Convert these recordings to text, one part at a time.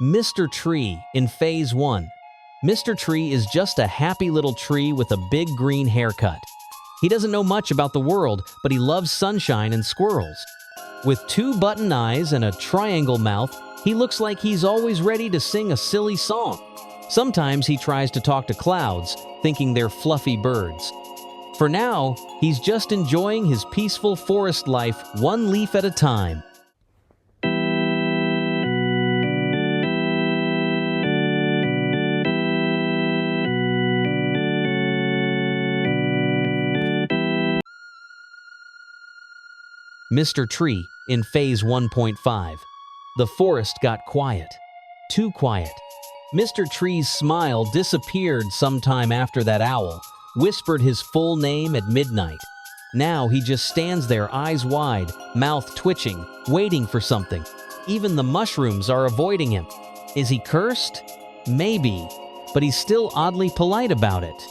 Mr. Tree in Phase 1. Mr. Tree is just a happy little tree with a big green haircut. He doesn't know much about the world, but he loves sunshine and squirrels. With two button eyes and a triangle mouth, he looks like he's always ready to sing a silly song. Sometimes he tries to talk to clouds, thinking they're fluffy birds. For now, he's just enjoying his peaceful forest life one leaf at a time. Mr. Tree in Phase 1.5. The forest got quiet. Too quiet. Mr. Tree's smile disappeared sometime after that owl whispered his full name at midnight. Now he just stands there, eyes wide, mouth twitching, waiting for something. Even the mushrooms are avoiding him. Is he cursed? Maybe, but he's still oddly polite about it.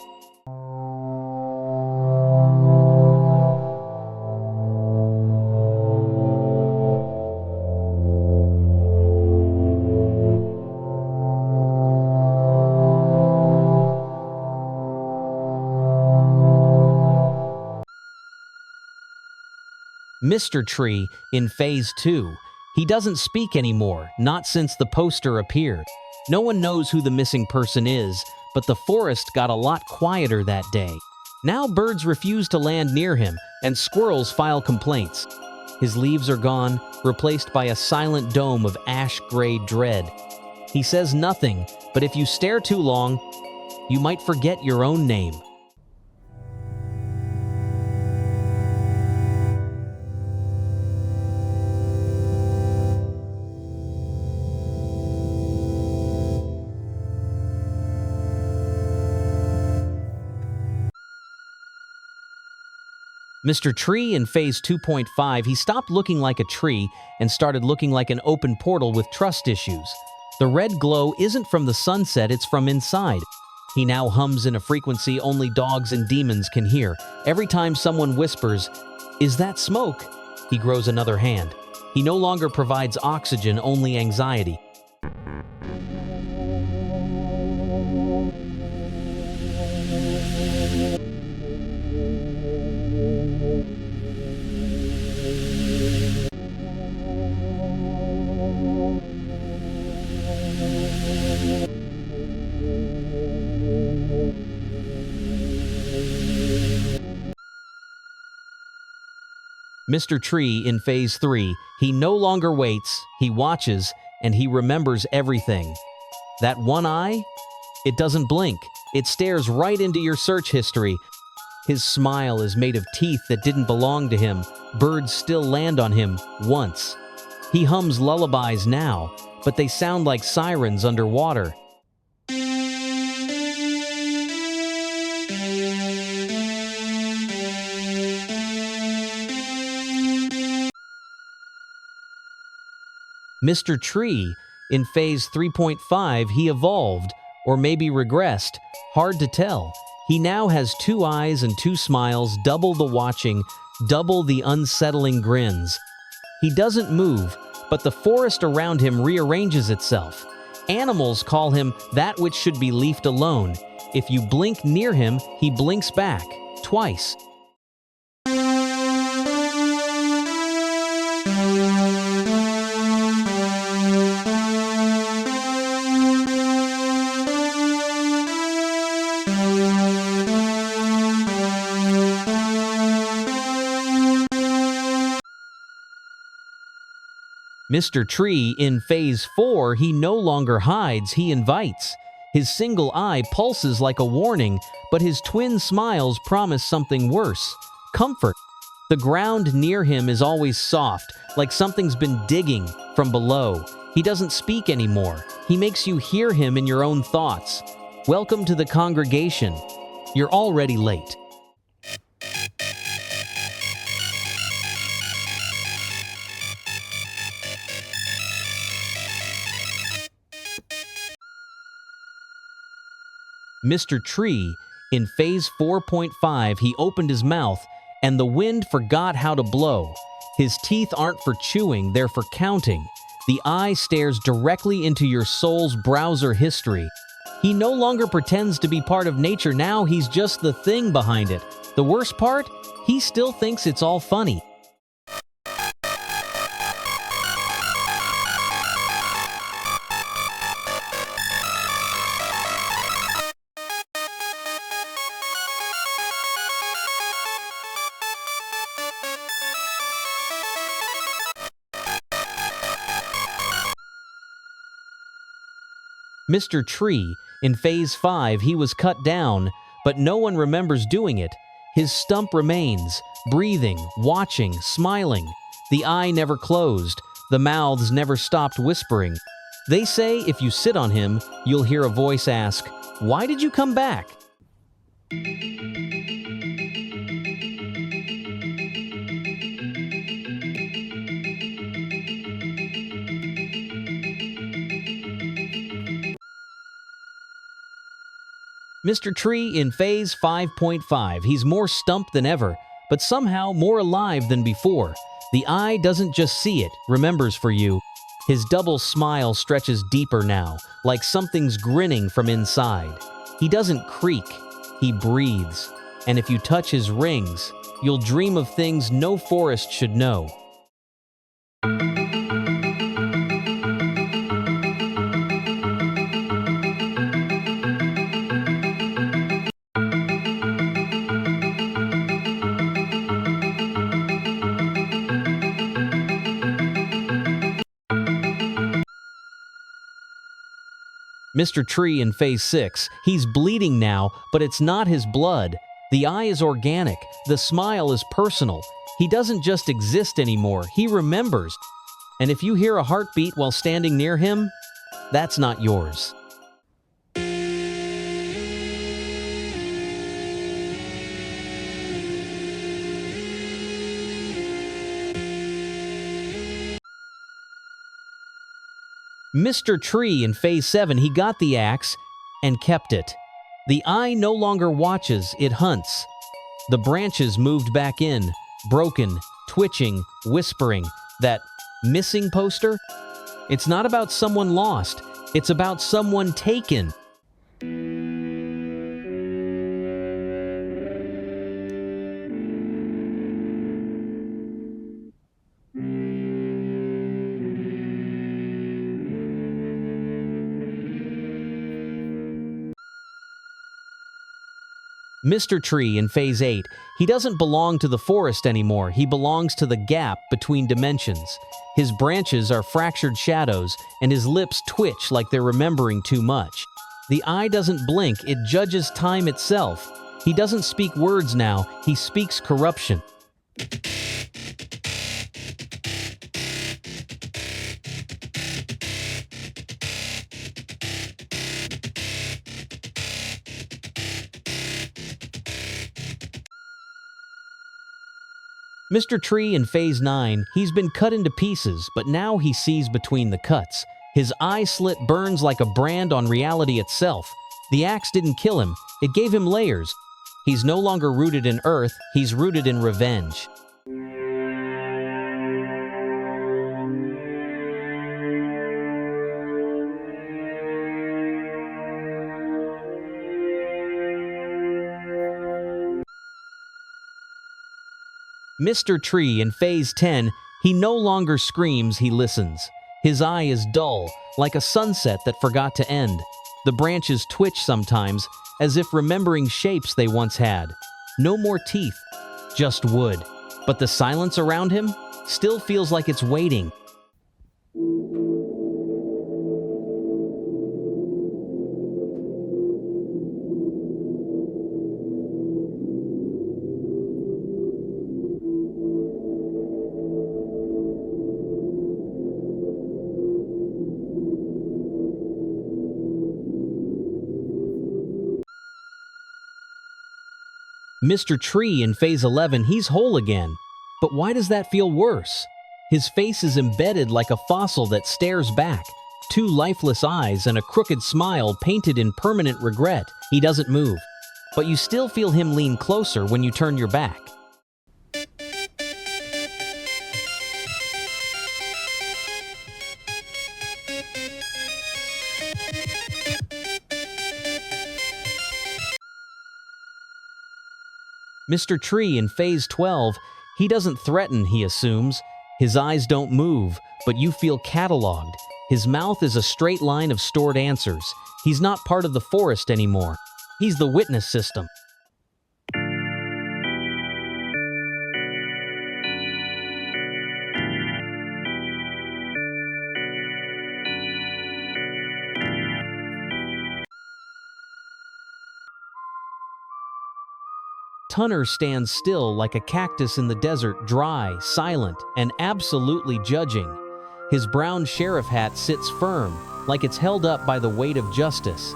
Mr. Tree in Phase 2. He doesn't speak anymore, not since the poster appeared. No one knows who the missing person is, but the forest got a lot quieter that day. Now birds refuse to land near him, and squirrels file complaints. His leaves are gone, replaced by a silent dome of ash-gray dread. He says nothing, but if you stare too long, you might forget your own name. Mr. Tree in Phase 2.5, he stopped looking like a tree and started looking like an open portal with trust issues. The red glow isn't from the sunset, it's from inside. He now hums in a frequency only dogs and demons can hear. Every time someone whispers, "Is that smoke?" he grows another hand. He no longer provides oxygen, only anxiety. Mr. Tree in Phase 3, he no longer waits, he watches, and he remembers everything. That one eye? It doesn't blink. It stares right into your search history. His smile is made of teeth that didn't belong to him. Birds still land on him once. He hums lullabies now, but they sound like sirens underwater. Mr. Tree, in Phase 3.5, he evolved, or maybe regressed, hard to tell. He now has two eyes and two smiles, double the watching, double the unsettling grins. He doesn't move, but the forest around him rearranges itself. Animals call him that which should be left alone. If you blink near him, he blinks back, twice. Mr. Tree in Phase 4, he no longer hides, he invites. His single eye pulses like a warning, but his twin smiles promise something worse: comfort. The ground near him is always soft, like something's been digging from below. He doesn't speak anymore. He makes you hear him in your own thoughts. Welcome to the congregation. You're already late. Mr. Tree, in Phase 4.5, he opened his mouth, and the wind forgot how to blow. His teeth aren't for chewing, they're for counting. The eye stares directly into your soul's browser history. He no longer pretends to be part of nature now, he's just the thing behind it. The worst part? He still thinks it's all funny. Mr. Tree, in Phase 5, he was cut down, but no one remembers doing it. His stump remains, breathing, watching, smiling. The eye never closed, the mouths never stopped whispering. They say if you sit on him, you'll hear a voice ask, "Why did you come back?" Mr. Tree in Phase 5.5, he's more stumped than ever, but somehow more alive than before. The eye doesn't just see it, remembers for you. His double smile stretches deeper now, like something's grinning from inside. He doesn't creak, he breathes. And if you touch his rings, you'll dream of things no forest should know. Mr. Tree in Phase 6, he's bleeding now, but it's not his blood. The eye is organic, the smile is personal. He doesn't just exist anymore, he remembers. And if you hear a heartbeat while standing near him, that's not yours. Mr. Tree in Phase 7, he got the axe and kept it. The eye no longer watches, it hunts. The branches moved back in, broken, twitching, whispering. That missing poster? It's not about someone lost, it's about someone taken. Mr. Tree in Phase 8, he doesn't belong to the forest anymore, he belongs to the gap between dimensions. His branches are fractured shadows, and his lips twitch like they're remembering too much. The eye doesn't blink, it judges time itself. He doesn't speak words now, he speaks corruption. Mr. Tree in Phase 9, he's been cut into pieces, but now he sees between the cuts. His eye slit burns like a brand on reality itself. The axe didn't kill him, it gave him layers. He's no longer rooted in earth, he's rooted in revenge. Mr. Tree in Phase 10, he no longer screams, he listens. His eye is dull, like a sunset that forgot to end. The branches twitch sometimes, as if remembering shapes they once had. No more teeth, just wood. But the silence around him still feels like it's waiting. Mr. Tree in Phase 11, he's whole again. But why does that feel worse? His face is embedded like a fossil that stares back. Two lifeless eyes and a crooked smile painted in permanent regret. He doesn't move. But you still feel him lean closer when you turn your back. Mr. Tree in Phase 12, he doesn't threaten, he assumes. His eyes don't move, but you feel cataloged. His mouth is a straight line of stored answers. He's not part of the forest anymore. He's the witness system. Tunner stands still like a cactus in the desert, dry, silent, and absolutely judging. His brown sheriff hat sits firm, like it's held up by the weight of justice.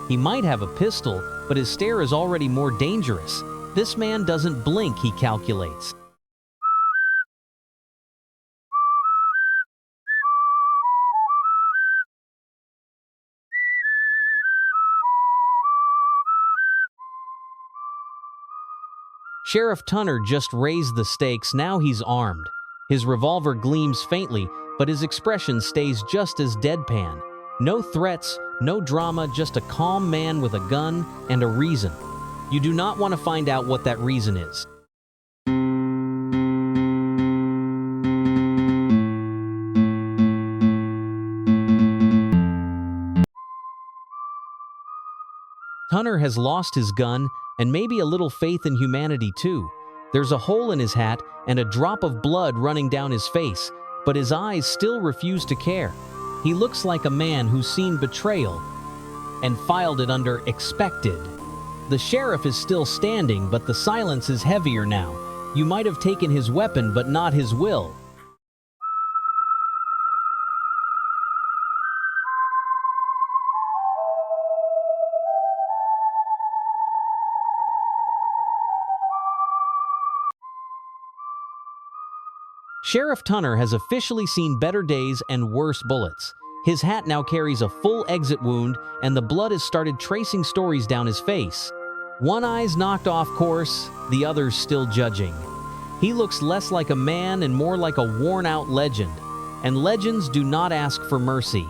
He might have a pistol, but his stare is already more dangerous. This man doesn't blink, he calculates. Sheriff Tunner just raised the stakes, now he's armed. His revolver gleams faintly, but his expression stays just as deadpan. No threats, no drama, just a calm man with a gun and a reason. You do not want to find out what that reason is. Tunner has lost his gun and maybe a little faith in humanity too. There's a hole in his hat and a drop of blood running down his face, but his eyes still refuse to care. He looks like a man who's seen betrayal and filed it under expected. The sheriff is still standing, but the silence is heavier now. You might have taken his weapon, but not his will. Sheriff Tunner has officially seen better days and worse bullets. His hat now carries a full exit wound, and the blood has started tracing stories down his face. One eye's knocked off course, the other's still judging. He looks less like a man and more like a worn-out legend. And legends do not ask for mercy.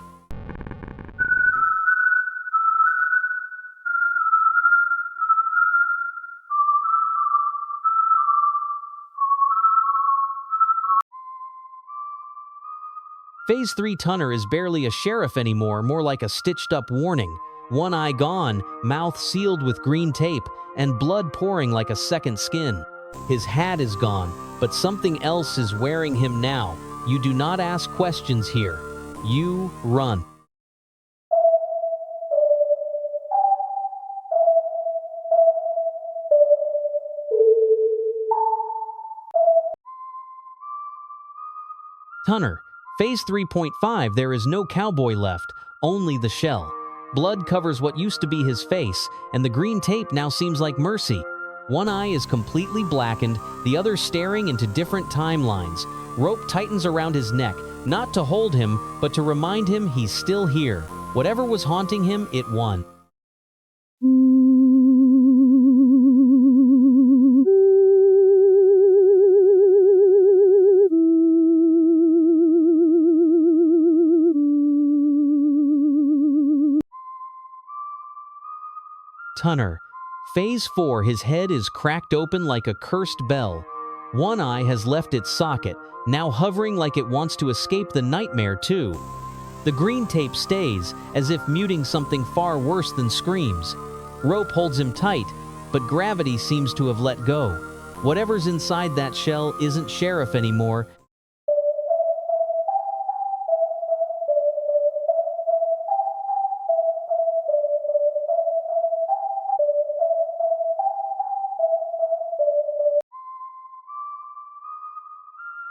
Phase 3 Tunner is barely a sheriff anymore, more like a stitched-up warning. One eye gone, mouth sealed with green tape, and blood pouring like a second skin. His hat is gone, but something else is wearing him now. You do not ask questions here. You run. Tunner. Phase 3.5, there is no cowboy left, only the shell. Blood covers what used to be his face, and the green tape now seems like mercy. One eye is completely blackened, the other staring into different timelines. Rope tightens around his neck, not to hold him, but to remind him he's still here. Whatever was haunting him, it won. Tunner. Phase 4, his head is cracked open like a cursed bell. One eye has left its socket, now hovering like it wants to escape the nightmare too. The green tape stays, as if muting something far worse than screams. Rope holds him tight, but gravity seems to have let go. Whatever's inside that shell isn't sheriff anymore.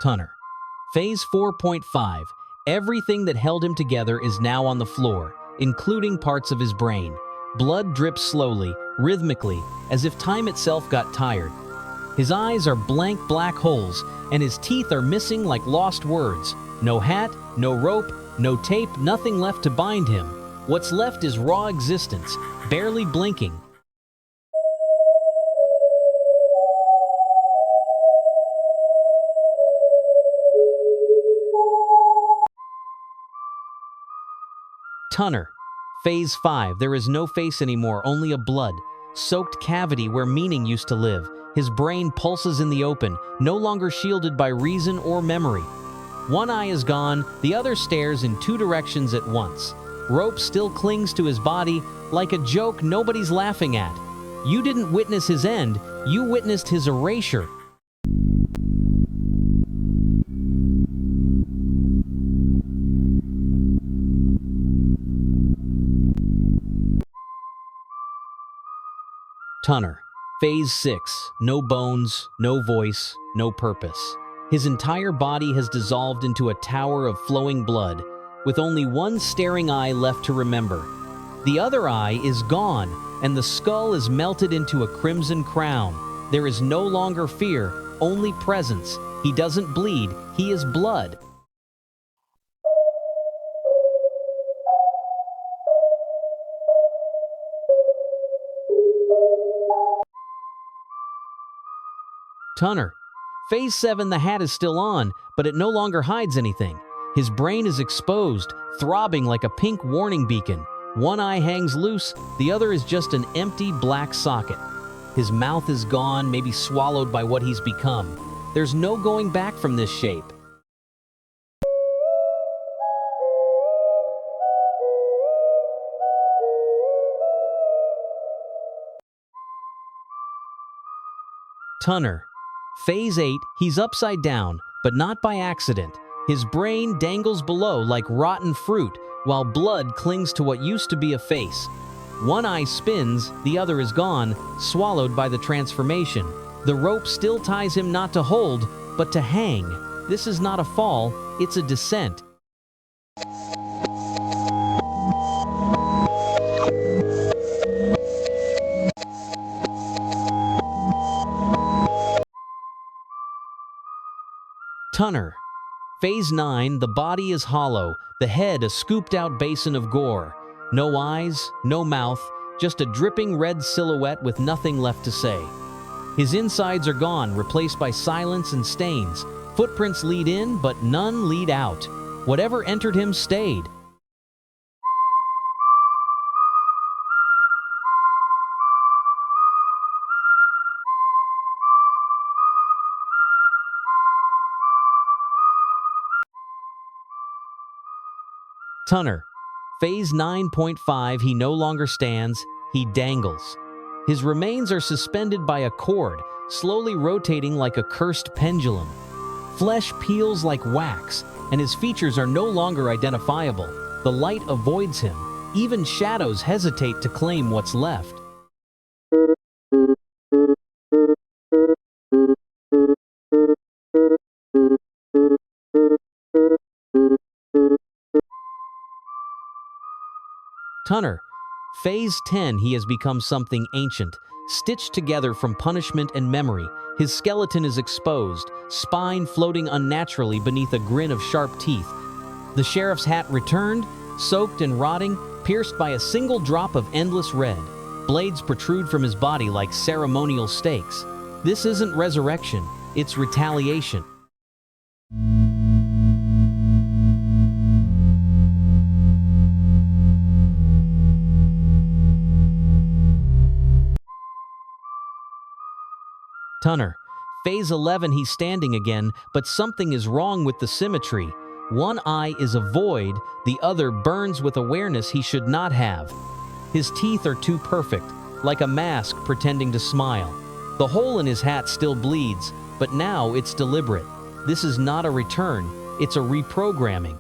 Tunner. Phase 4.5. Everything that held him together is now on the floor, including parts of his brain. Blood drips slowly, rhythmically, as if time itself got tired. His eyes are blank black holes, and his teeth are missing like lost words. No hat, no rope, no tape, nothing left to bind him. What's left is raw existence, barely blinking. Tunner. Phase 5. There is no face anymore, only a blood-soaked cavity where meaning used to live. His brain pulses in the open, no longer shielded by reason or memory. One eye is gone, the other stares in two directions at once. Rope still clings to his body like a joke nobody's laughing at. You didn't witness his end, you witnessed his erasure. Tunner. Phase 6. No bones, no voice, no purpose. His entire body has dissolved into a tower of flowing blood, with only one staring eye left to remember. The other eye is gone, and the skull is melted into a crimson crown. There is no longer fear, only presence. He doesn't bleed, he is blood. Tunner. Phase 7, the hat is still on, but it no longer hides anything. His brain is exposed, throbbing like a pink warning beacon. One eye hangs loose, the other is just an empty black socket. His mouth is gone, maybe swallowed by what he's become. There's no going back from this shape. Tunner. Phase 8, he's upside down, but not by accident. His brain dangles below like rotten fruit, while blood clings to what used to be a face. One eye spins, the other is gone, swallowed by the transformation. The rope still ties him not to hold, but to hang. This is not a fall, it's a descent. Tunner. Phase 9, the body is hollow, the head a scooped-out basin of gore. No eyes, no mouth, just a dripping red silhouette with nothing left to say. His insides are gone, replaced by silence and stains. Footprints lead in, but none lead out. Whatever entered him stayed. Tunner. Phase 9.5, he no longer stands, he dangles. His remains are suspended by a cord, slowly rotating like a cursed pendulum. Flesh peels like wax, and his features are no longer identifiable. The light avoids him. Even shadows hesitate to claim what's left. Tunner. Phase 10, he has become something ancient, stitched together from punishment and memory. His skeleton is exposed, spine floating unnaturally beneath a grin of sharp teeth. The sheriff's hat returned, soaked and rotting, pierced by a single drop of endless red. Blades protrude from his body like ceremonial stakes. This isn't resurrection, it's retaliation. Tunner. Phase 11, he's standing again, but something is wrong with the symmetry. One eye is a void, the other burns with awareness he should not have. His teeth are too perfect, like a mask pretending to smile. The hole in his hat still bleeds, but now it's deliberate. This is not a return, it's a reprogramming.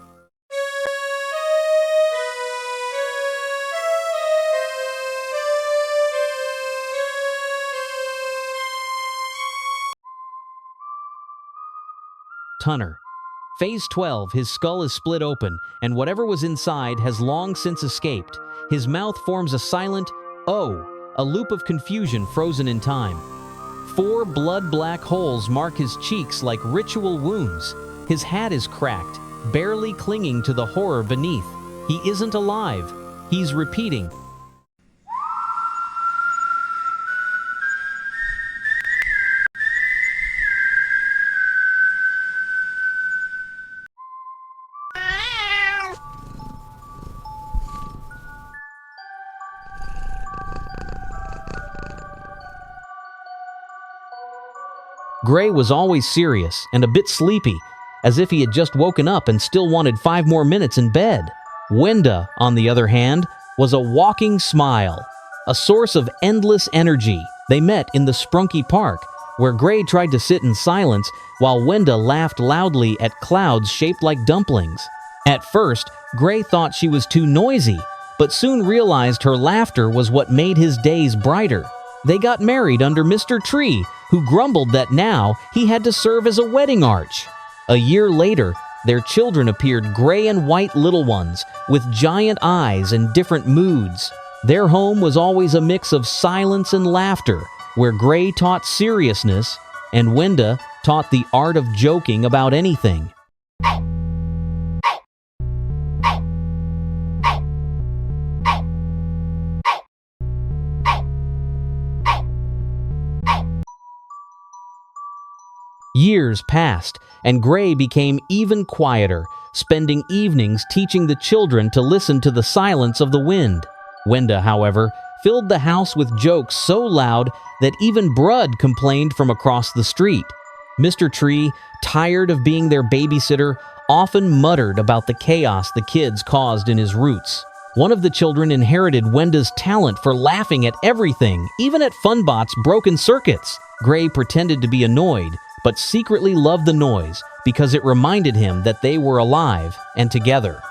Tunner. Phase 12, his skull is split open, and whatever was inside has long since escaped. His mouth forms a silent "oh," a loop of confusion frozen in time. 4 blood-black holes mark his cheeks like ritual wounds. His hat is cracked, barely clinging to the horror beneath. He isn't alive. He's repeating. Gray was always serious and a bit sleepy, as if he had just woken up and still wanted 5 more minutes in bed. Wenda, on the other hand, was a walking smile, a source of endless energy. They met in the Sprunki Park, where Gray tried to sit in silence while Wenda laughed loudly at clouds shaped like dumplings. At first, Gray thought she was too noisy, but soon realized her laughter was what made his days brighter. They got married under Mr. Tree, who grumbled that now he had to serve as a wedding arch. A year later, their children appeared gray and white little ones with giant eyes and different moods. Their home was always a mix of silence and laughter, where Gray taught seriousness and Wenda taught the art of joking about anything. Years passed, and Gray became even quieter, spending evenings teaching the children to listen to the silence of the wind. Wenda, however, filled the house with jokes so loud that even Brud complained from across the street. Mr. Tree, tired of being their babysitter, often muttered about the chaos the kids caused in his roots. One of the children inherited Wenda's talent for laughing at everything, even at Funbot's broken circuits. Gray pretended to be annoyed, but secretly loved the noise because it reminded him that they were alive and together.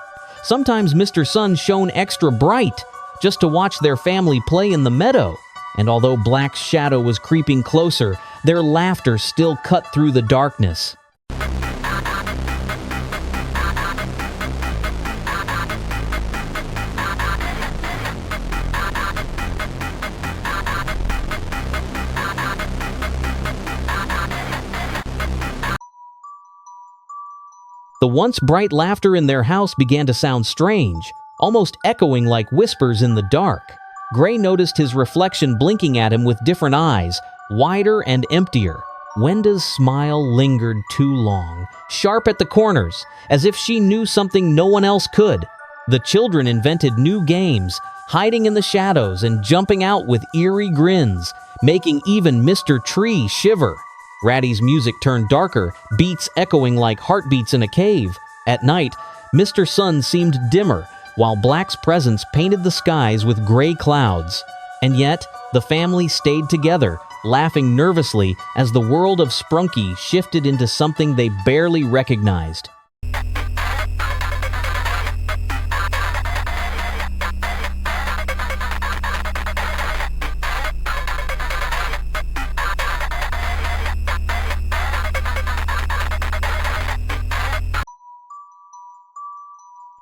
Sometimes Mr. Sun shone extra bright just to watch their family play in the meadow, and although Black's shadow was creeping closer, their laughter still cut through the darkness. The once bright laughter in their house began to sound strange, almost echoing like whispers in the dark. Gray noticed his reflection blinking at him with different eyes, wider and emptier. Wenda's smile lingered too long, sharp at the corners, as if she knew something no one else could. The children invented new games, hiding in the shadows and jumping out with eerie grins, making even Mr. Tree shiver. Ratty's music turned darker, beats echoing like heartbeats in a cave. At night, Mr. Sun seemed dimmer, while Black's presence painted the skies with gray clouds. And yet, the family stayed together, laughing nervously as the world of Sprunki shifted into something they barely recognized.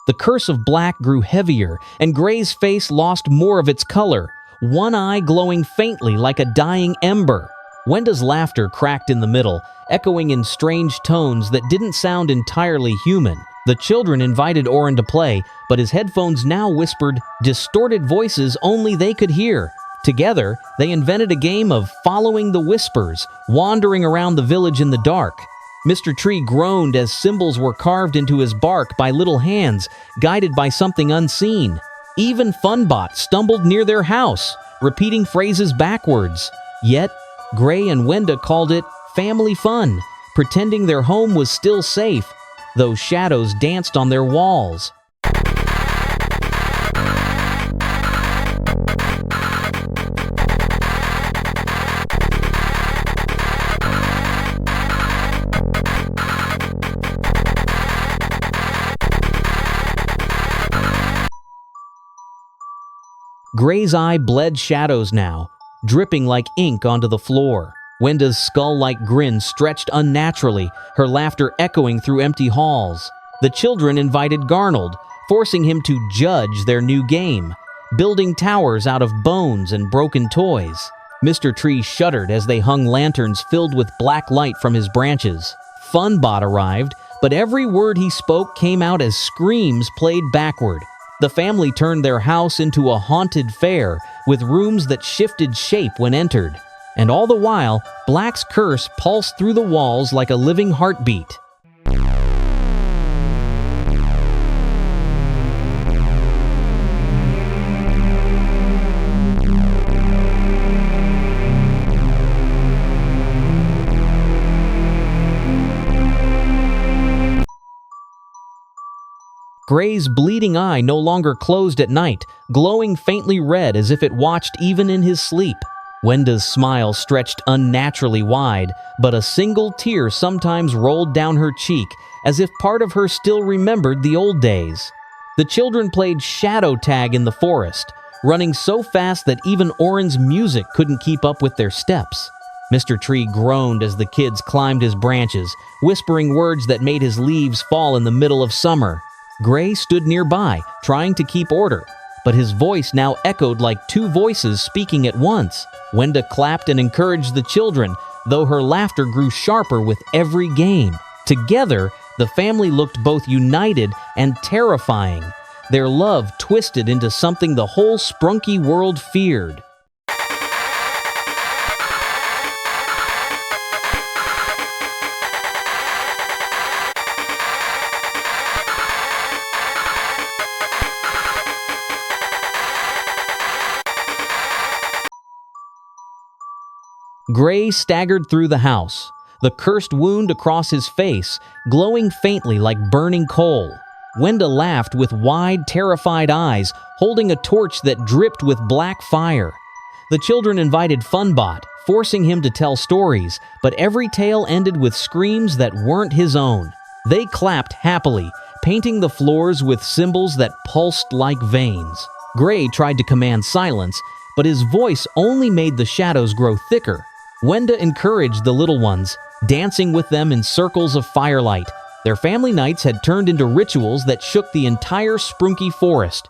The curse of Black grew heavier, and Gray's face lost more of its color, one eye glowing faintly like a dying ember. Wenda's laughter cracked in the middle, echoing in strange tones that didn't sound entirely human. The children invited Oren to play, but his headphones now whispered distorted voices only they could hear. Together, they invented a game of following the whispers, wandering around the village in the dark. Mr. Tree groaned as symbols were carved into his bark by little hands, guided by something unseen. Even Funbot stumbled near their house, repeating phrases backwards. Yet, Gray and Wenda called it family fun, pretending their home was still safe, though shadows danced on their walls. Gray's eye bled shadows now, dripping like ink onto the floor. Wenda's skull-like grin stretched unnaturally, her laughter echoing through empty halls. The children invited Garnold, forcing him to judge their new game, building towers out of bones and broken toys. Mr. Tree shuddered as they hung lanterns filled with black light from his branches. Funbot arrived, but every word he spoke came out as screams played backward. The family turned their house into a haunted fair, with rooms that shifted shape when entered. And all the while, Black's curse pulsed through the walls like a living heartbeat. Gray's bleeding eye no longer closed at night, glowing faintly red as if it watched even in his sleep. Wenda's smile stretched unnaturally wide, but a single tear sometimes rolled down her cheek, as if part of her still remembered the old days. The children played shadow tag in the forest, running so fast that even Orin's music couldn't keep up with their steps. Mr. Tree groaned as the kids climbed his branches, whispering words that made his leaves fall in the middle of summer. Gray stood nearby, trying to keep order, but his voice now echoed like two voices speaking at once. Wenda clapped and encouraged the children, though her laughter grew sharper with every game. Together, the family looked both united and terrifying. Their love twisted into something the whole Sprunki world feared. Gray staggered through the house, the cursed wound across his face glowing faintly like burning coal. Wenda laughed with wide, terrified eyes, holding a torch that dripped with black fire. The children invited Funbot, forcing him to tell stories, but every tale ended with screams that weren't his own. They clapped happily, painting the floors with symbols that pulsed like veins. Gray tried to command silence, but his voice only made the shadows grow thicker. Wenda encouraged the little ones, dancing with them in circles of firelight. Their family nights had turned into rituals that shook the entire Sprunki forest.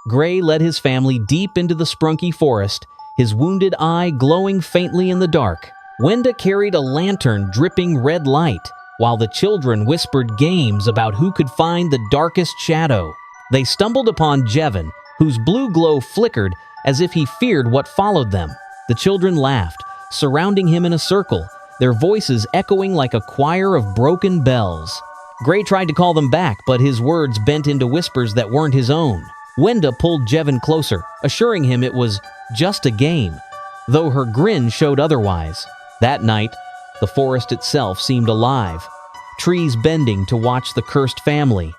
Gray led his family deep into the Sprunki forest, his wounded eye glowing faintly in the dark. Wenda carried a lantern dripping red light, while the children whispered games about who could find the darkest shadow. They stumbled upon Jevin, whose blue glow flickered as if he feared what followed them. The children laughed, surrounding him in a circle, their voices echoing like a choir of broken bells. Gray tried to call them back, but his words bent into whispers that weren't his own. Wenda pulled Jevin closer, assuring him it was just a game, though her grin showed otherwise. That night, the forest itself seemed alive, trees bending to watch the cursed family.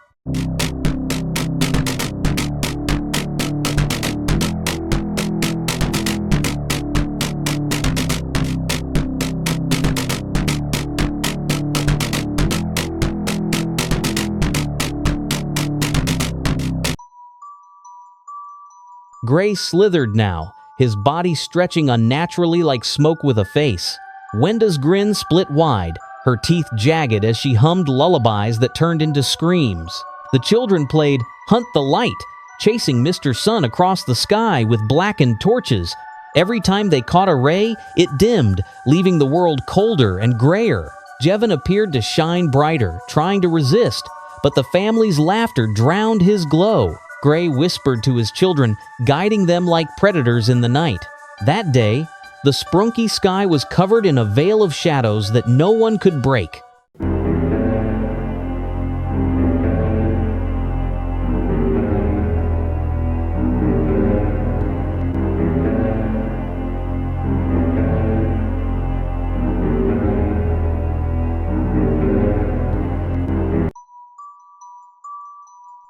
Gray slithered now, his body stretching unnaturally like smoke with a face. Wenda's grin split wide, her teeth jagged as she hummed lullabies that turned into screams. The children played Hunt the Light, chasing mr.sun across the sky with blackened torches. Every time they caught a ray, it dimmed, leaving the world colder and grayer. Jevin appeared to shine brighter, trying to resist, but the family's laughter drowned his glow. Gray whispered to his children, guiding them like predators in the night. That day, the Sprunki sky was covered in a veil of shadows that no one could break.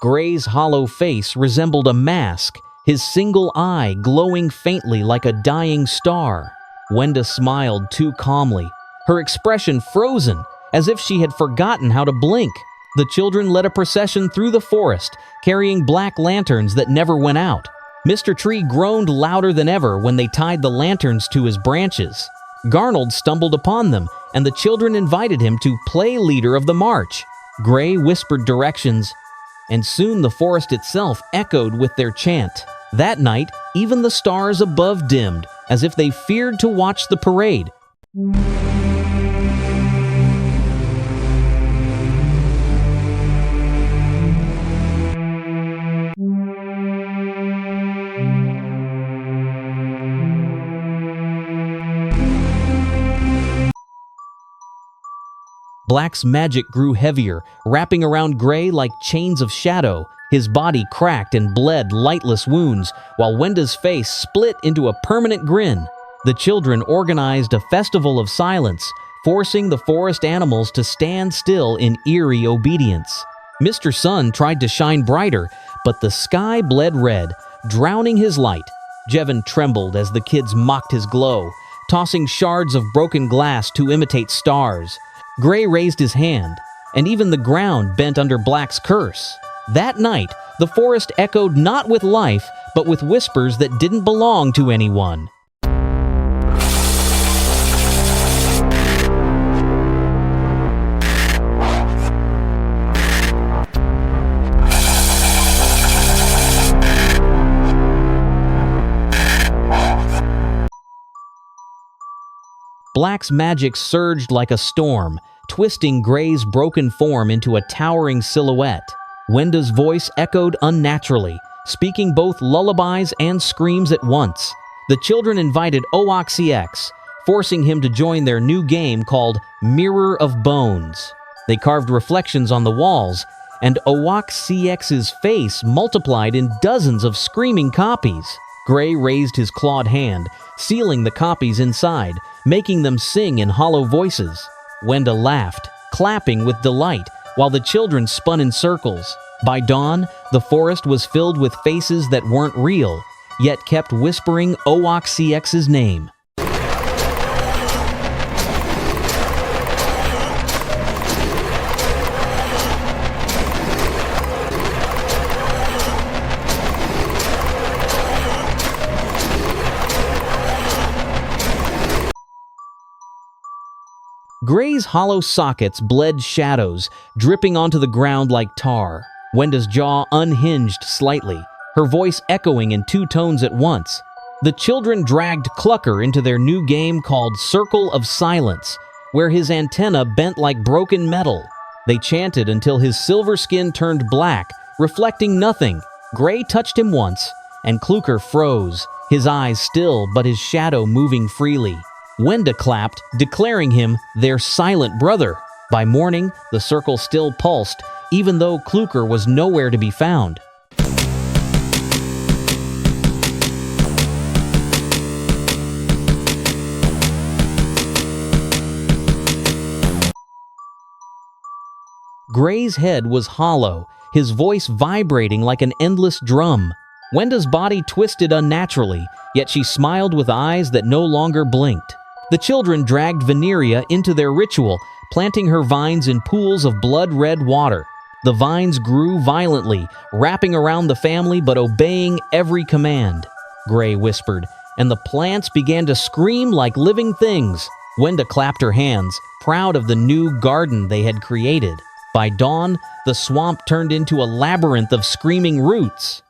Gray's hollow face resembled a mask, his single eye glowing faintly like a dying star. Wenda smiled too calmly, her expression frozen, as if she had forgotten how to blink. The children led a procession through the forest, carrying black lanterns that never went out. Mr. Tree groaned louder than ever when they tied the lanterns to his branches. Garnold stumbled upon them, and the children invited him to play leader of the march. Gray whispered directions, and soon the forest itself echoed with their chant. That night, even the stars above dimmed, as if they feared to watch the parade. Black's magic grew heavier, wrapping around Gray like chains of shadow. His body cracked and bled lightless wounds, while Wenda's face split into a permanent grin. The children organized a festival of silence, forcing the forest animals to stand still in eerie obedience. Mr. Sun tried to shine brighter, but the sky bled red, drowning his light. Jevon trembled as the kids mocked his glow, tossing shards of broken glass to imitate stars. Gray raised his hand, and even the ground bent under Black's curse. That night, the forest echoed not with life, but with whispers that didn't belong to anyone. Black's magic surged like a storm, twisting Gray's broken form into a towering silhouette. Wenda's voice echoed unnaturally, speaking both lullabies and screams at once. The children invited OXCX, forcing him to join their new game called Mirror of Bones. They carved reflections on the walls, and OXCX's face multiplied in dozens of screaming copies. Gray raised his clawed hand, sealing the copies inside, making them sing in hollow voices. Wenda laughed, clapping with delight, while the children spun in circles. By dawn, the forest was filled with faces that weren't real, yet kept whispering OXCX's name. Gray's hollow sockets bled shadows, dripping onto the ground like tar. Wenda's jaw unhinged slightly, her voice echoing in two tones at once. The children dragged Clucker into their new game called Circle of Silence, where his antenna bent like broken metal. They chanted until his silver skin turned black, reflecting nothing. Gray touched him once, and Clucker froze, his eyes still but his shadow moving freely. Wenda clapped, declaring him their silent brother. By morning, the circle still pulsed, even though Clucker was nowhere to be found. Gray's head was hollow, his voice vibrating like an endless drum. Wenda's body twisted unnaturally, yet she smiled with eyes that no longer blinked. The children dragged Veneria into their ritual, planting her vines in pools of blood-red water. The vines grew violently, wrapping around the family but obeying every command. Gray whispered, and the plants began to scream like living things. Wenda clapped her hands, proud of the new garden they had created. By dawn, the swamp turned into a labyrinth of screaming roots.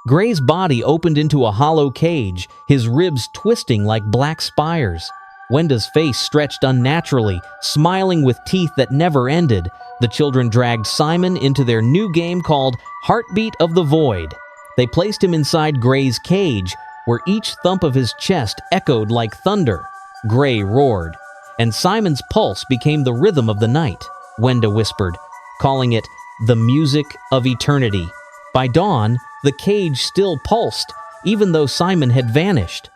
Gray's body opened into a hollow cage, his ribs twisting like black spires. Wenda's face stretched unnaturally, smiling with teeth that never ended. The children dragged Simon into their new game called Heartbeat of the Void. They placed him inside Gray's cage, where each thump of his chest echoed like thunder. Gray roared, and Simon's pulse became the rhythm of the night. Wenda whispered, calling it the music of eternity. By dawn, the cage still pulsed, even though Simon had vanished.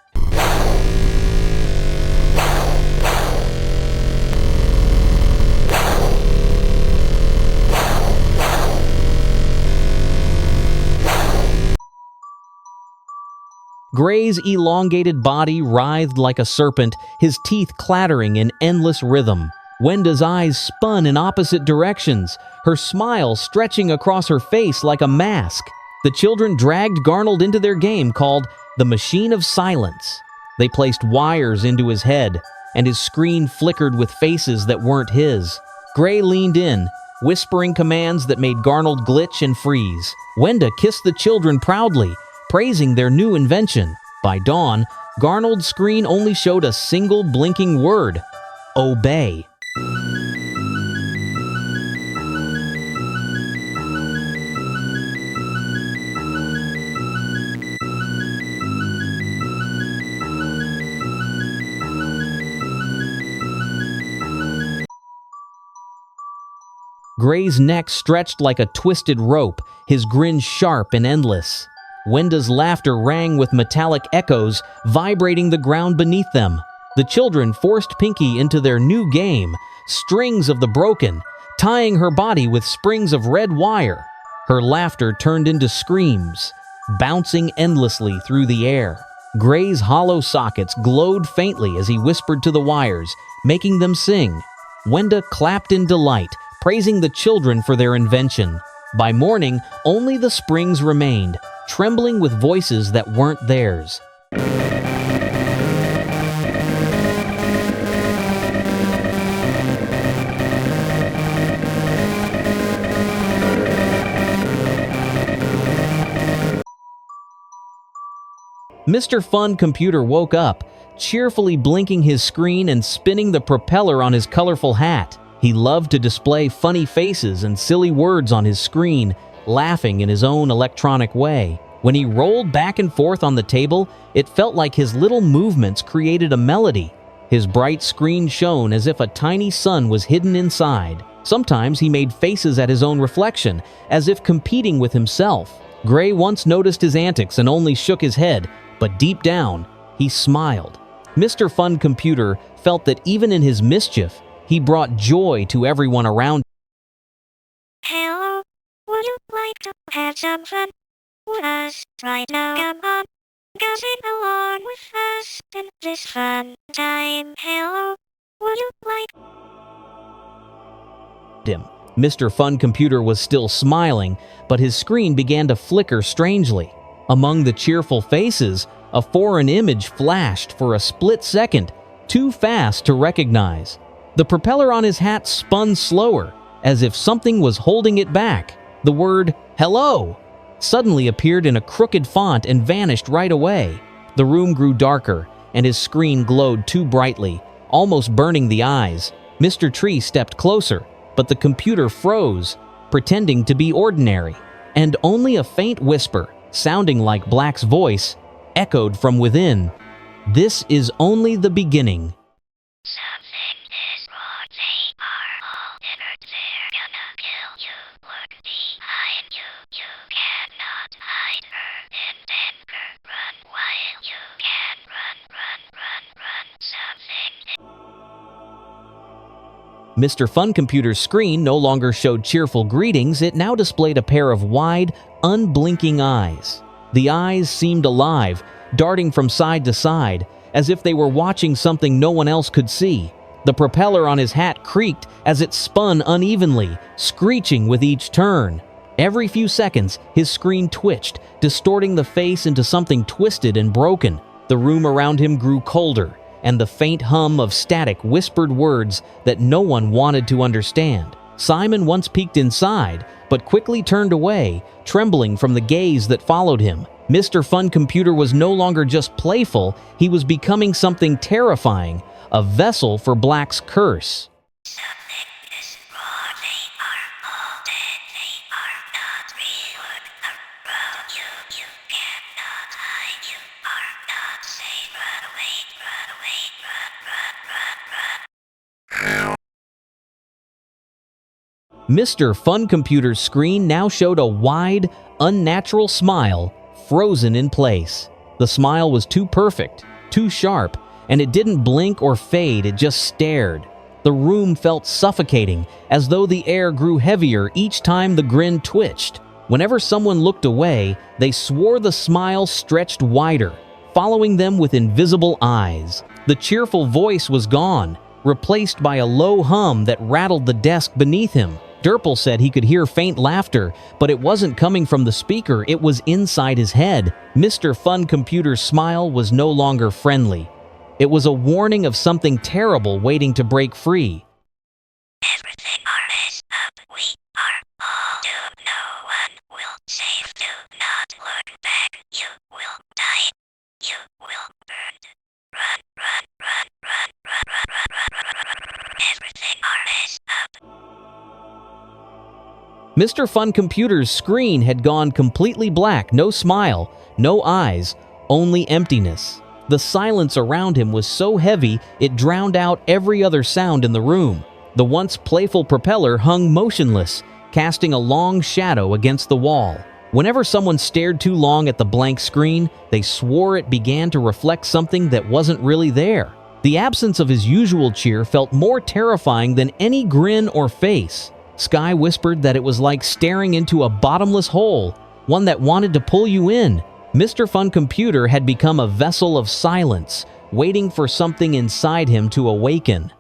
Gray's elongated body writhed like a serpent, his teeth clattering in endless rhythm. Wenda's eyes spun in opposite directions, her smile stretching across her face like a mask. The children dragged Garnold into their game called the Machine of Silence. They placed wires into his head, and his screen flickered with faces that weren't his. Gray leaned in, whispering commands that made Garnold glitch and freeze. Wenda kissed the children proudly, praising their new invention. By dawn, Garnold's screen only showed a single blinking word: obey. Gray's neck stretched like a twisted rope, his grin sharp and endless. Wenda's laughter rang with metallic echoes, vibrating the ground beneath them. The children forced Pinky into their new game, Strings of the Broken, tying her body with springs of red wire. Her laughter turned into screams, bouncing endlessly through the air. Gray's hollow sockets glowed faintly as he whispered to the wires, making them sing. Wenda clapped in delight, praising the children for their invention. By morning, only the springs remained, trembling with voices that weren't theirs. Mr. Fun Computer woke up, cheerfully blinking his screen and spinning the propeller on his colorful hat. He loved to display funny faces and silly words on his screen, laughing in his own electronic way. When he rolled back and forth on the table, it felt like his little movements created a melody. His bright screen shone as if a tiny sun was hidden inside. Sometimes he made faces at his own reflection, as if competing with himself. Gray once noticed his antics and only shook his head, but deep down, he smiled. Mr. Fun Computer felt that even in his mischief, he brought joy to everyone around. Hello, would you like to have some fun with us right now? Come on, gossip along with us in this fun time. Hello, would you like him. Mr. Fun Computer was still smiling, but his screen began to flicker strangely. Among the cheerful faces, a foreign image flashed for a split second, too fast to recognize. The propeller on his hat spun slower, as if something was holding it back. The word "hello" suddenly appeared in a crooked font and vanished right away. The room grew darker, and his screen glowed too brightly, almost burning the eyes. Mr. Tree stepped closer, but the computer froze, pretending to be ordinary. And only a faint whisper, sounding like Black's voice, echoed from within. "This is only the beginning." something is wrong? They are all inert. They're gonna kill you. Look behind you. You cannot hide her in danger. Run while you can. Run, run, run, run. Something. Mr. Fun Computer's screen no longer showed cheerful greetings, it now displayed a pair of wide, unblinking eyes. The eyes seemed alive, darting from side to side, as if they were watching something no one else could see. The propeller on his hat creaked as it spun unevenly, screeching with each turn. Every few seconds, his screen twitched, distorting the face into something twisted and broken. The room around him grew colder, and the faint hum of static whispered words that no one wanted to understand. Simon once peeked inside, but quickly turned away, trembling from the gaze that followed him. Mr. Fun Computer was no longer just playful, he was becoming something terrifying, a vessel for Black's curse. Something is wrong. They are all dead. They are not real. Look around you. You cannot hide. You are not safe. Run away. Run away. Run, run, run, run. Mr. Fun Computer's screen now showed a wide, unnatural smile, frozen in place. The smile was too perfect, too sharp, and it didn't blink or fade, it just stared. The room felt suffocating, as though the air grew heavier each time the grin twitched. Whenever someone looked away, they swore the smile stretched wider, following them with invisible eyes. The cheerful voice was gone, replaced by a low hum that rattled the desk beneath him. Durple said he could hear faint laughter, but it wasn't coming from the speaker, it was inside his head. Mr. Fun Computer's smile was no longer friendly. It was a warning of something terrible waiting to break free. Everything are messed up. We are all doomed. No one will save. Do not look back. You will die. You will burn. Mr. Fun Computer's screen had gone completely black, no smile, no eyes, only emptiness. The silence around him was so heavy it drowned out every other sound in the room. The once playful propeller hung motionless, casting a long shadow against the wall. Whenever someone stared too long at the blank screen, they swore it began to reflect something that wasn't really there. The absence of his usual cheer felt more terrifying than any grin or face. Sky whispered that it was like staring into a bottomless hole, one that wanted to pull you in. Mr. Fun Computer had become a vessel of silence, waiting for something inside him to awaken.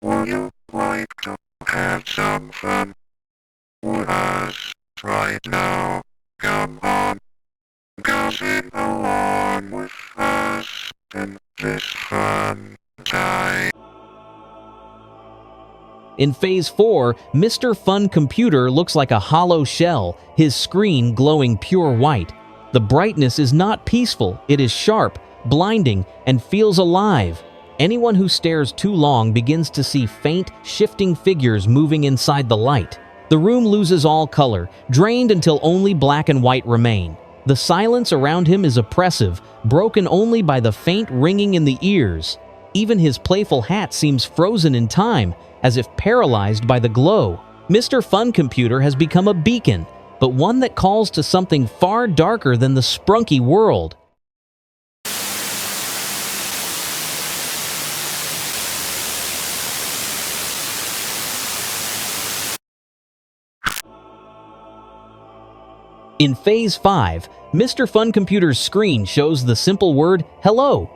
Would you like to have some fun with us right now? Come on, gossip along with us in this fun time. In Phase 4, Mr. Fun Computer looks like a hollow shell, his screen glowing pure white. The brightness is not peaceful, it is sharp, blinding, and feels alive. Anyone who stares too long begins to see faint, shifting figures moving inside the light. The room loses all color, drained until only black and white remain. The silence around him is oppressive, broken only by the faint ringing in the ears. Even his playful hat seems frozen in time, as if paralyzed by the glow. Mr. Fun Computer has become a beacon, but one that calls to something far darker than the Sprunki world. In Phase 5, Mr. Fun Computer's screen shows the simple word, "Hello,"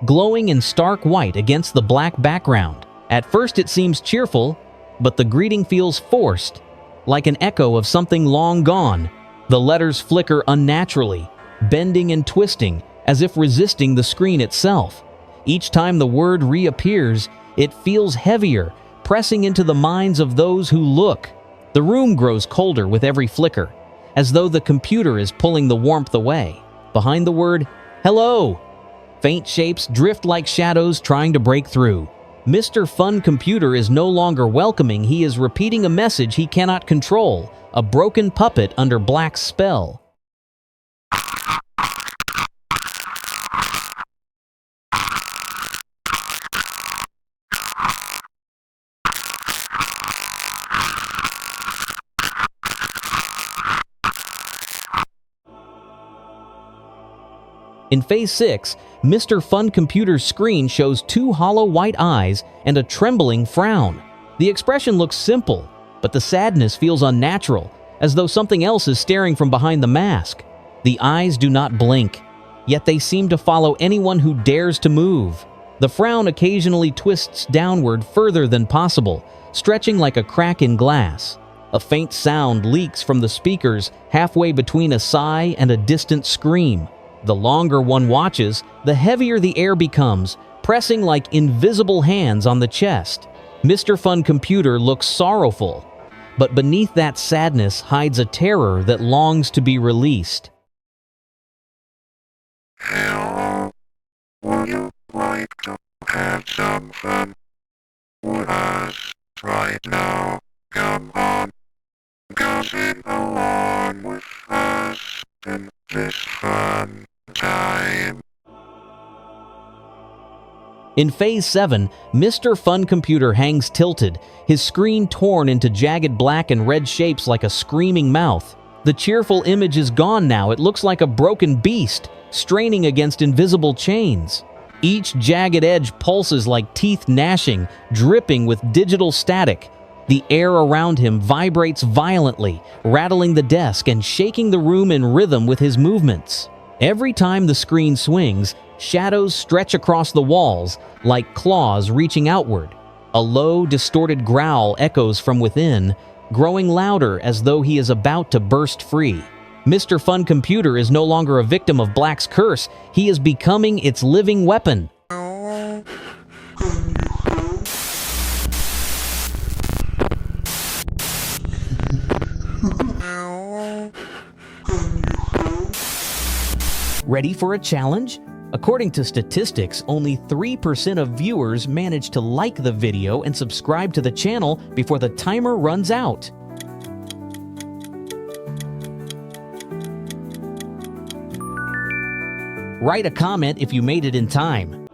glowing in stark white against the black background. At first it seems cheerful, but the greeting feels forced, like an echo of something long gone. The letters flicker unnaturally, bending and twisting, as if resisting the screen itself. Each time the word reappears, it feels heavier, pressing into the minds of those who look. The room grows colder with every flicker, as though the computer is pulling the warmth away. Behind the word, "Hello," faint shapes drift like shadows trying to break through. Mr. Fun Computer is no longer welcoming, he is repeating a message he cannot control, a broken puppet under black spell. In Phase 6, Mr. Fun Computer's screen shows two hollow white eyes and a trembling frown. The expression looks simple, but the sadness feels unnatural, as though something else is staring from behind the mask. The eyes do not blink, yet they seem to follow anyone who dares to move. The frown occasionally twists downward further than possible, stretching like a crack in glass. A faint sound leaks from the speakers halfway between a sigh and a distant scream. The longer one watches, the heavier the air becomes, pressing like invisible hands on the chest. Mr. Fun Computer looks sorrowful, but beneath that sadness hides a terror that longs to be released. Hello, would you like to have some fun with us right now? Come on, gossip along with us in this fun time. In Phase 7, Mr. Fun Computer hangs tilted, his screen torn into jagged black and red shapes like a screaming mouth. The cheerful image is gone now, it looks like a broken beast, straining against invisible chains. Each jagged edge pulses like teeth gnashing, dripping with digital static. The air around him vibrates violently, rattling the desk and shaking the room in rhythm with his movements. Every time the screen swings, shadows stretch across the walls, like claws reaching outward. A low, distorted growl echoes from within, growing louder as though he is about to burst free. Mr. Fun Computer is no longer a victim of Black's curse, he is becoming its living weapon. Ready for a challenge? According to statistics, only 3% of viewers manage to like the video and subscribe to the channel before the timer runs out. Write a comment if you made it in time.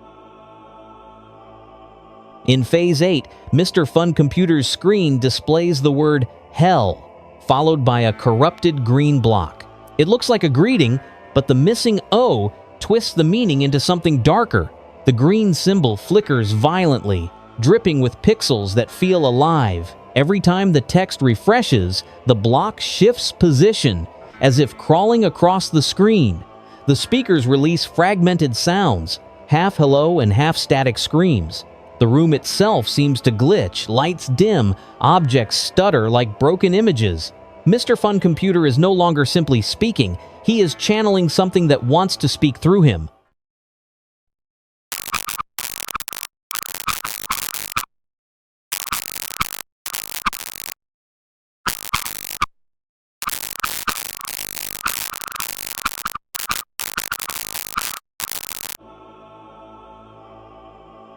In Phase 8, Mr. Fun Computer's screen displays the word Hell, followed by a corrupted green block. It looks like a greeting, but the missing O twists the meaning into something darker. The green symbol flickers violently, dripping with pixels that feel alive. Every time the text refreshes, the block shifts position, as if crawling across the screen. The speakers release fragmented sounds, half hello and half static screams. The room itself seems to glitch, lights dim, objects stutter like broken images. Mr. Fun Computer is no longer simply speaking, he is channeling something that wants to speak through him.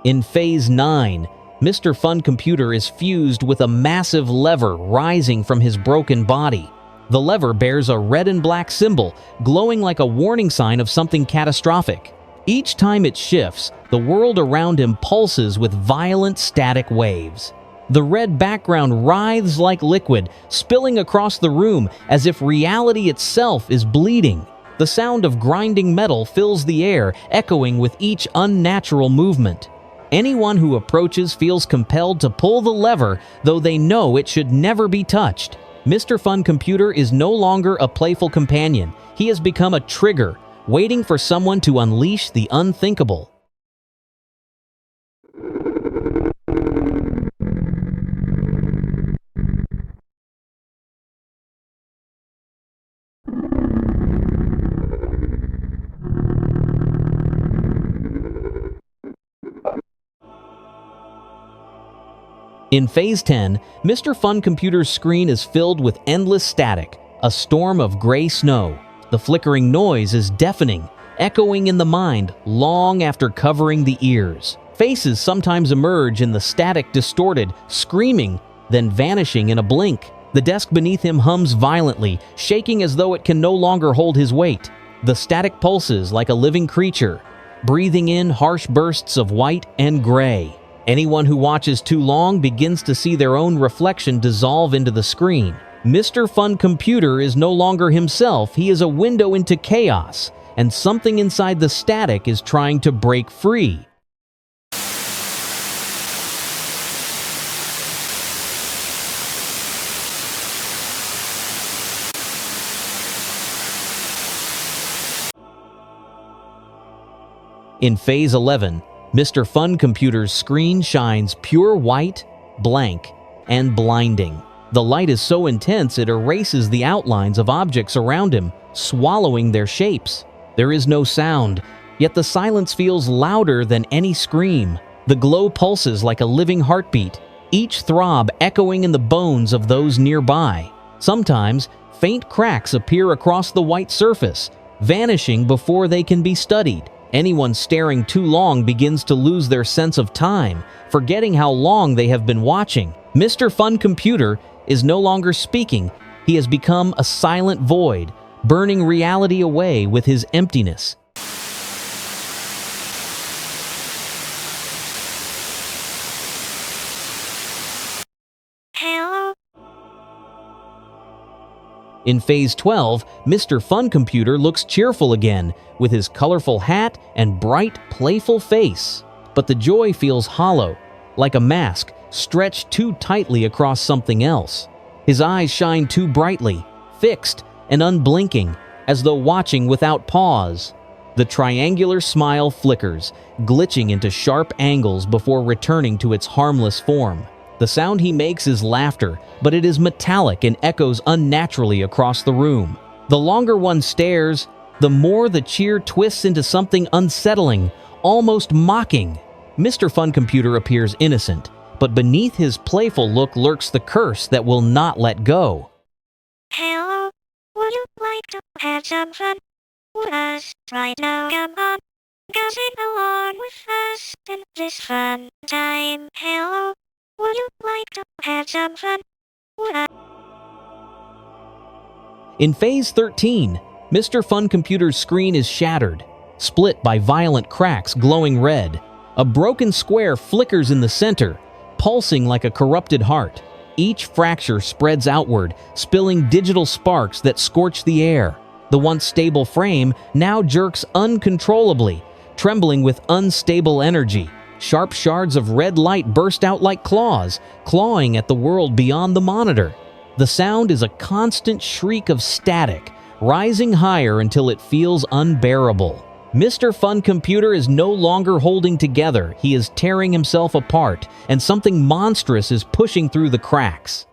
In Phase 9, Mr. Fun Computer is fused with a massive lever rising from his broken body. The lever bears a red and black symbol, glowing like a warning sign of something catastrophic. Each time it shifts, the world around him pulses with violent static waves. The red background writhes like liquid, spilling across the room as if reality itself is bleeding. The sound of grinding metal fills the air, echoing with each unnatural movement. Anyone who approaches feels compelled to pull the lever, though they know it should never be touched. Mr. Fun Computer is no longer a playful companion. He has become a trigger, waiting for someone to unleash the unthinkable. In Phase 10, Mr. Fun Computer's screen is filled with endless static, a storm of gray snow. The flickering noise is deafening, echoing in the mind long after covering the ears. Faces sometimes emerge in the static, distorted, screaming, then vanishing in a blink. The desk beneath him hums violently, shaking as though it can no longer hold his weight. The static pulses like a living creature, breathing in harsh bursts of white and gray. Anyone who watches too long begins to see their own reflection dissolve into the screen. Mr. Fun Computer is no longer himself, he is a window into chaos, and something inside the static is trying to break free. In Phase 11, Mr. Fun Computer's screen shines pure white, blank, and blinding. The light is so intense it erases the outlines of objects around him, swallowing their shapes. There is no sound, yet the silence feels louder than any scream. The glow pulses like a living heartbeat, each throb echoing in the bones of those nearby. Sometimes, faint cracks appear across the white surface, vanishing before they can be studied. Anyone staring too long begins to lose their sense of time, forgetting how long they have been watching. Mr. Fun Computer is no longer speaking. He has become a silent void, burning reality away with his emptiness. Hello? In Phase 12, Mr. Fun Computer looks cheerful again, with his colorful hat and bright, playful face. But the joy feels hollow, like a mask stretched too tightly across something else. His eyes shine too brightly, fixed and unblinking, as though watching without pause. The triangular smile flickers, glitching into sharp angles before returning to its harmless form. The sound he makes is laughter, but it is metallic and echoes unnaturally across the room. The longer one stares, the more the cheer twists into something unsettling, almost mocking. Mr. Fun Computer appears innocent, but beneath his playful look lurks the curse that will not let go. Hello? Would you like to have some fun with us right now? Come on, gossip along with us in this fun time. Hello? Would you like to have some fun with us? In Phase 13, Mr. Fun Computer's screen is shattered. split by violent cracks glowing red. A broken square flickers in the center, pulsing like a corrupted heart. Each fracture spreads outward, spilling digital sparks that scorch the air. The once stable frame now jerks uncontrollably, trembling with unstable energy. Sharp shards of red light burst out like claws, clawing at the world beyond the monitor. The sound is a constant shriek of static, rising higher until it feels unbearable. Mr. Fun Computer is no longer holding together, he is tearing himself apart, and something monstrous is pushing through the cracks.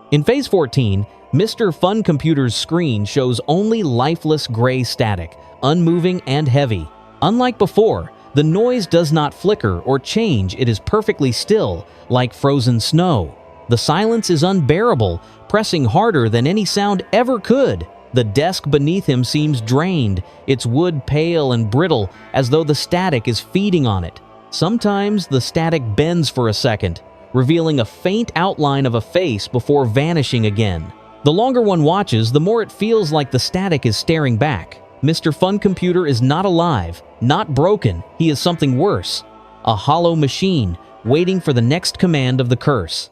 In Phase 14, Mr. Fun Computer's screen shows only lifeless gray static, unmoving and heavy. Unlike before, the noise does not flicker or change, it is perfectly still, like frozen snow. The silence is unbearable, pressing harder than any sound ever could. The desk beneath him seems drained, its wood pale and brittle, as though the static is feeding on it. Sometimes the static bends for a second, revealing a faint outline of a face before vanishing again. The longer one watches, the more it feels like the static is staring back. Mr. Fun Computer is not alive, not broken, he is something worse. A hollow machine, waiting for the next command of the curse.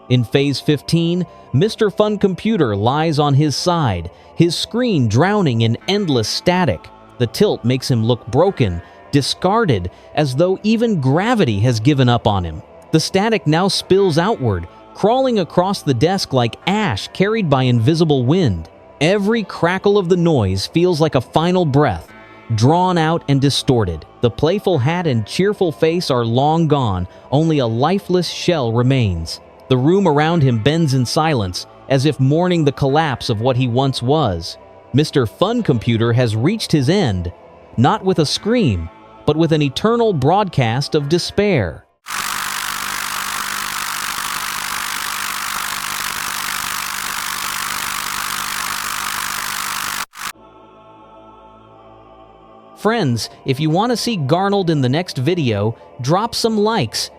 In Phase 15, Mr. Fun Computer lies on his side, his screen drowning in endless static. The tilt makes him look broken, discarded, as though even gravity has given up on him. The static now spills outward, crawling across the desk like ash carried by invisible wind. Every crackle of the noise feels like a final breath, drawn out and distorted. The playful hat and cheerful face are long gone, only a lifeless shell remains. The room around him bends in silence, as if mourning the collapse of what he once was. Mr. Fun Computer has reached his end, not with a scream, but with an eternal broadcast of despair. Friends, if you want to see Garnold in the next video, drop some likes,